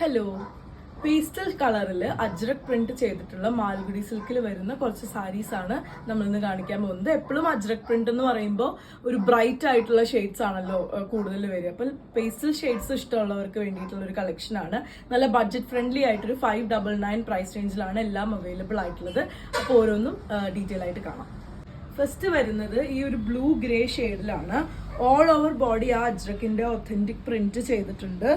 Hello, pastel കളറിൽ ajrak print ചെയ്തിട്ടുള്ള മാൽഗുഡി സിൽക്കിൽ വരുന്ന കുറച്ച് സാരീസ് ആണ് നമ്മൾ ഇന്ന് കാണിക്കാൻ പോകുന്നത്. എപ്പോഴും അജ്രക് പ്രിന്റ് എന്ന് പറയുമ്പോൾ ഒരു ബ്രൈറ്റ് ആയിട്ടുള്ള ഷെയ്ഡ്സ് ആണല്ലോ കൂടുതൽ വരിക. അപ്പോൾ പേസ്റ്റൽ ഷെയ്ഡ്സ് ഇഷ്ടമുള്ളവർക്ക് വേണ്ടിയിട്ടുള്ള ഒരു കളക്ഷൻ ആണ്. നല്ല ബഡ്ജറ്റ് ഫ്രണ്ട്ലി ആയിട്ടൊരു 599 പ്രൈസ് റേഞ്ചിലാണ് എല്ലാം അവൈലബിൾ ആയിട്ടുള്ളത്. അപ്പോൾ ഓരോന്നും ഡീറ്റെയിൽ ആയിട്ട് കാണാം. ഫസ്റ്റ് വരുന്നത് ഈ ഒരു ബ്ലൂ ഗ്രേ ഷെയ്ഡിലാണ്. ഓൾ ഓവർ ബോഡി ആ അജ്രക്കിന്റെ ഒത്തന്റിക് പ്രിന്റ് ചെയ്തിട്ടുണ്ട്.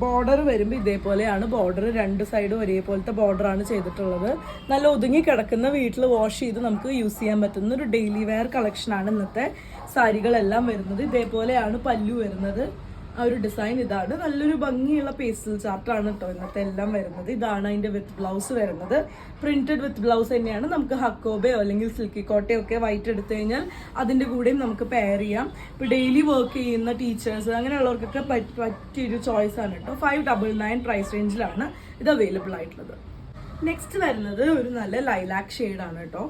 ബോർഡർ വരുമ്പോൾ ഇതേപോലെയാണ്. ബോർഡർ രണ്ട് സൈഡും ഒരേപോലത്തെ ബോർഡറാണ് ചെയ്തിട്ടുള്ളത്. നല്ല ഒതുങ്ങി കിടക്കുന്ന വീട്ടിൽ വാഷ് ചെയ്ത് നമുക്ക് യൂസ് ചെയ്യാൻ പറ്റുന്ന ഒരു ഡെയിലി വെയർ കളക്ഷനാണ് ഇന്നത്തെ സാരികളെല്ലാം വരുന്നത്. ഇതേപോലെയാണ് പല്ലു വരുന്നത്. ആ ഒരു ഡിസൈൻ ഇതാണ്. നല്ലൊരു ഭംഗിയുള്ള പേസ്റ്റൽ ചാർട്ടാണ് കേട്ടോ ഇന്നത്തെ എല്ലാം വരുന്നത്. ഇതാണ് അതിന്റെ വിത്ത് ബ്ലൗസ് വരുന്നത്. പ്രിന്റഡ് വിത്ത് ബ്ലൗസ് തന്നെയാണ്. നമുക്ക് ഹക്കോബയോ അല്ലെങ്കിൽ സിൽക്കി കോട്ടയോ ഒക്കെ വൈറ്റ് എടുത്തു കഴിഞ്ഞാൽ അതിന്റെ കൂടെയും നമുക്ക് പെയർ ചെയ്യാം. ഇപ്പൊ ഡെയിലി വർക്ക് ചെയ്യുന്ന ടീച്ചേഴ്സ് അങ്ങനെയുള്ളവർക്കൊക്കെ പറ്റിയൊരു ചോയ്സ് ആണ് കേട്ടോ. 599 പ്രൈസ് റേഞ്ചിലാണ് ഇത് അവൈലബിൾ ആയിട്ടുള്ളത്. നെക്സ്റ്റ് വരുന്നത് ഒരു നല്ല ലൈലാക്ക് ഷെയ്ഡാണ് കേട്ടോ.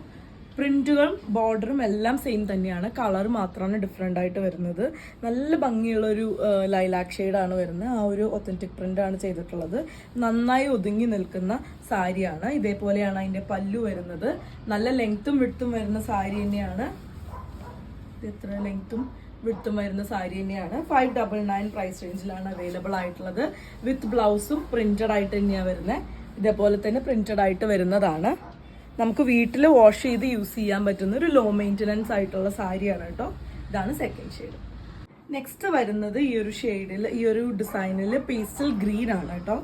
പ്രിന്റുകളും ബോർഡറും എല്ലാം സെയിം തന്നെയാണ്. കളർ മാത്രമാണ് ഡിഫറെൻ്റ് ആയിട്ട് വരുന്നത്. നല്ല ഭംഗിയുള്ളൊരു ലൈലാക്ക് ഷെയ്ഡാണ് വരുന്നത്. ആ ഒരു ഒത്തന്റിക് പ്രിന്റ് ആണ് ചെയ്തിട്ടുള്ളത്. നന്നായി ഒതുങ്ങി നിൽക്കുന്ന സാരിയാണ്. ഇതേപോലെയാണ് അതിന്റെ പല്ലു വരുന്നത്. നല്ല ലെങ്ത്തും വിഡ്ത്തും വരുന്ന സാരി തന്നെയാണ്. എത്ര ലെങ്ത്തും വിഡ്ത്തും വരുന്ന സാരി തന്നെയാണ്. 599 പ്രൈസ് റേഞ്ചിലാണ് അവൈലബിൾ ആയിട്ടുള്ളത്. വിത്ത് ബ്ലൗസും പ്രിന്റഡ് ആയിട്ട് തന്നെയാണ് വരുന്നത്. ഇതേപോലെ തന്നെ പ്രിന്റഡ് ആയിട്ട് വരുന്നതാണ്. നമുക്ക് വീട്ടിൽ വാഷ് ചെയ്ത് യൂസ് ചെയ്യാൻ പറ്റുന്ന ഒരു ലോ മെയിൻ്റനൻസ് ആയിട്ടുള്ള സാരിയാണ് കേട്ടോ. ഇതാണ് സെക്കൻഡ് ഷെയ്ഡ്. നെക്സ്റ്റ് വരുന്നത് ഈ ഒരു ഷെയ്ഡിൽ ഈ ഒരു ഡിസൈനിൽ പേസ്റ്റൽ ഗ്രീൻ ആണ് കേട്ടോ.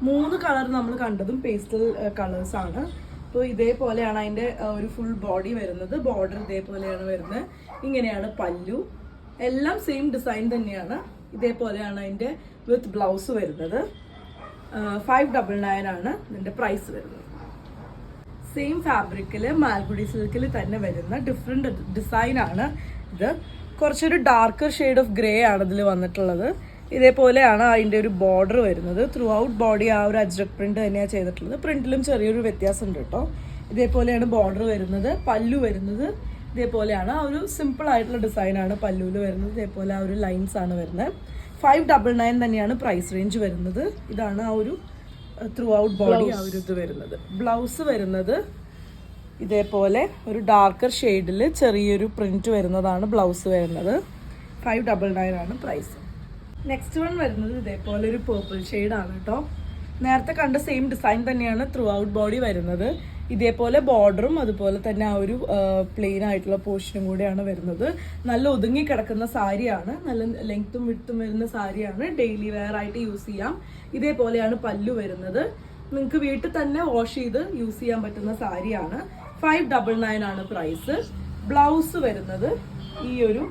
3 കളർ നമ്മൾ കണ്ടതും പേസ്റ്റൽ കളേഴ്സ് ആണ്. അപ്പോൾ ഇതേപോലെയാണ് അതിൻ്റെ ഒരു ഫുൾ ബോഡി വരുന്നത്. ബോർഡർ ഇതേപോലെയാണ് വരുന്നത്. ഇങ്ങനെയാണ് പല്ലു. എല്ലാം സെയിം ഡിസൈൻ തന്നെയാണ്. ഇതേപോലെയാണ് അതിൻ്റെ വിത്ത് ബ്ലൗസ് വരുന്നത്. 599 ആണ് ഇതിൻ്റെ പ്രൈസ് വരുന്നത്. സെയിം ഫാബ്രിക്കിൽ മാൽഗുഡി സിൽക്കിൽ തന്നെ വരുന്ന ഡിഫറെൻറ്റ് ഡിസൈനാണ് ഇത്. കുറച്ചൊരു ഡാർക്കർ ഷെയ്ഡ് ഓഫ് ഗ്രേ ആണ് ഇതിൽ വന്നിട്ടുള്ളത്. ഇതേപോലെയാണ് അതിൻ്റെ ഒരു ബോർഡർ വരുന്നത്. ത്രൂ ഔട്ട് ബോഡി ആ ഒരു അജ്രക് പ്രിന്റ് തന്നെയാണ് ചെയ്തിട്ടുള്ളത്. പ്രിന്റിലും ചെറിയൊരു വ്യത്യാസമുണ്ട് കേട്ടോ. ഇതേപോലെയാണ് ബോർഡർ വരുന്നത്. പല്ലു വരുന്നത് ഇതേപോലെയാണ്. ആ ഒരു സിമ്പിൾ ആയിട്ടുള്ള ഡിസൈനാണ് പല്ലുവിൽ വരുന്നത്. ഇതേപോലെ ആ ഒരു ലൈൻസ് ആണ് വരുന്നത്. 599 തന്നെയാണ് പ്രൈസ് റേഞ്ച് വരുന്നത്. ഇതാണ് ആ ഒരു ത്രൂ ഔട്ട് ബോഡി ആ ഒരു ഇത് വരുന്നത്. ബ്ലൗസ് വരുന്നത് ഇതേപോലെ ഒരു ഡാർക്കർ ഷെയ്ഡിൽ ചെറിയൊരു പ്രിന്റ് വരുന്നതാണ് ബ്ലൗസ് വരുന്നത്. 599 ആണ് പ്രൈസ്. നെക്സ്റ്റ് വൺ വരുന്നത് ഇതേപോലെ ഒരു പേർപ്പിൾ ഷെയ്ഡാണ് കേട്ടോ. നേരത്തെ കണ്ട സെയിം ഡിസൈൻ തന്നെയാണ് ത്രൂ ഔട്ട് ബോഡി വരുന്നത്. ഇതേപോലെ ബോർഡറും അതുപോലെ തന്നെ ആ ഒരു പ്ലെയിൻ ആയിട്ടുള്ള പോർഷനും കൂടെയാണ് വരുന്നത്. നല്ല ഒതുങ്ങി കിടക്കുന്ന സാരിയാണ്. നല്ല ലെങ്ത്തും വിഡ്ത്തും വരുന്ന സാരിയാണ്. ഡെയിലി വെയർ ആയിട്ട് യൂസ് ചെയ്യാം. ഇതേപോലെയാണ് പല്ലു വരുന്നത്. നിങ്ങൾക്ക് വീട്ടിൽ തന്നെ വാഷ് ചെയ്ത് യൂസ് ചെയ്യാൻ പറ്റുന്ന സാരിയാണ്. 599 ആണ് പ്രൈസ്. ബ്ലൗസ് വരുന്നത് ഈ ഒരു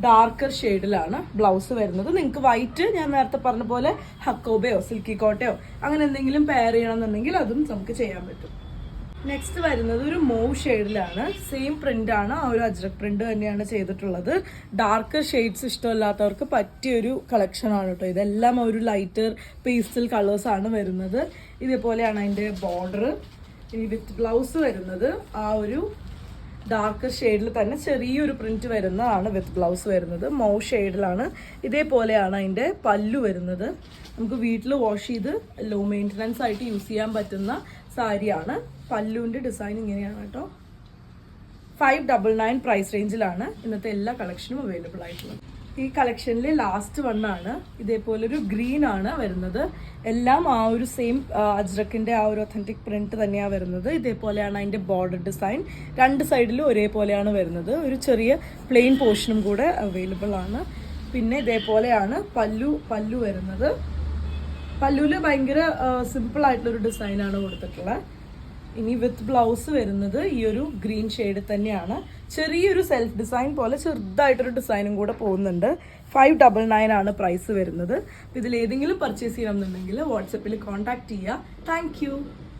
ഡാർക്കർ ഷെയ്ഡിലാണ് ബ്ലൗസ് വരുന്നത്. നിങ്ങൾക്ക് വൈറ്റ് ഞാൻ നേരത്തെ പറഞ്ഞ പോലെ ഹക്കോബയോ സിൽക്കി കോട്ടയോ അങ്ങനെ എന്തെങ്കിലും പെയർ ചെയ്യണമെന്നുണ്ടെങ്കിൽ അതും നമുക്ക് ചെയ്യാൻ പറ്റും. നെക്സ്റ്റ് വരുന്നത് ഒരു മൂവ് ഷെയ്ഡിലാണ്. സെയിം പ്രിന്റ് ആണ്. ആ ഒരു അജ്രക് പ്രിന്റ് തന്നെയാണ് ചെയ്തിട്ടുള്ളത്. ഡാർക്ക് ഷെയ്ഡ്സ് ഇഷ്ടമല്ലാത്തവർക്ക് പറ്റിയൊരു കളക്ഷൻ ആണ് കേട്ടോ. ഇതെല്ലാം ഒരു ലൈറ്റർ പേസ്റ്റൽ കളേഴ്സ് ആണ് വരുന്നത്. ഇതേപോലെയാണ് അതിൻ്റെ ബോർഡർ. ഇനി വിത്ത് ബ്ലൗസ് വരുന്നത് ആ ഒരു ഡാർക്ക് ഷെയ്ഡിൽ തന്നെ ചെറിയൊരു പ്രിന്റ് വരുന്നതാണ് വിത്ത് ബ്ലൗസ് വരുന്നത്. മൗ ഷെയ്ഡിലാണ്. ഇതേപോലെയാണ് അതിൻ്റെ പല്ലു വരുന്നത്. നമുക്ക് വീട്ടിൽ വാഷ് ചെയ്ത് ലോ മെയിൻ്റനൻസ് ആയിട്ട് യൂസ് ചെയ്യാൻ പറ്റുന്ന സാരിയാണ്. പല്ലുവിൻ്റെ ഡിസൈൻ ഇങ്ങനെയാണ് കേട്ടോ. 599 പ്രൈസ് റേഞ്ചിലാണ് ഇന്നത്തെ എല്ലാ കളക്ഷനും അവൈലബിൾ ആയിട്ടുള്ളത്. ഈ കളക്ഷനിലെ ലാസ്റ്റ് വണ്ണാണ്. ഇതേപോലൊരു ഗ്രീൻ ആണ് വരുന്നത്. എല്ലാം ആ ഒരു സെയിം അജ്രക്കിന്റെ ആ ഒരു ഒത്തന്റിക് പ്രിന്റ് തന്നെയാണ് വരുന്നത്. ഇതേപോലെയാണ് അതിന്റെ ബോർഡർ ഡിസൈൻ. രണ്ട് സൈഡിലും ഒരേപോലെയാണ് വരുന്നത്. ഒരു പ്ലെയിൻ പോർഷനും കൂടെ അവൈലബിൾ ആണ്. പിന്നെ ഇതേപോലെയാണ് പല്ലു വരുന്നത്. പല്ലുവിൽ ഭയങ്കര സിമ്പിൾ ആയിട്ടുള്ളൊരു ഡിസൈനാണ് കൊടുത്തിട്ടുള്ളത്. ഇനി വിത്ത് ബ്ലൗസ് വരുന്നത് ഈ ഒരു ഗ്രീൻ ഷെയ്ഡ് തന്നെയാണ്. ചെറിയൊരു സെൽഫ് ഡിസൈൻ പോലെ ചെറുതായിട്ടൊരു ഡിസൈനും കൂടെ പോകുന്നുണ്ട്. 599 ആണ് പ്രൈസ് വരുന്നത്. ഇതിൽ ഏതെങ്കിലും പർച്ചേസ് ചെയ്യണമെന്നുണ്ടെങ്കിൽ വാട്സപ്പിൽ കോൺടാക്ട് ചെയ്യുക. താങ്ക്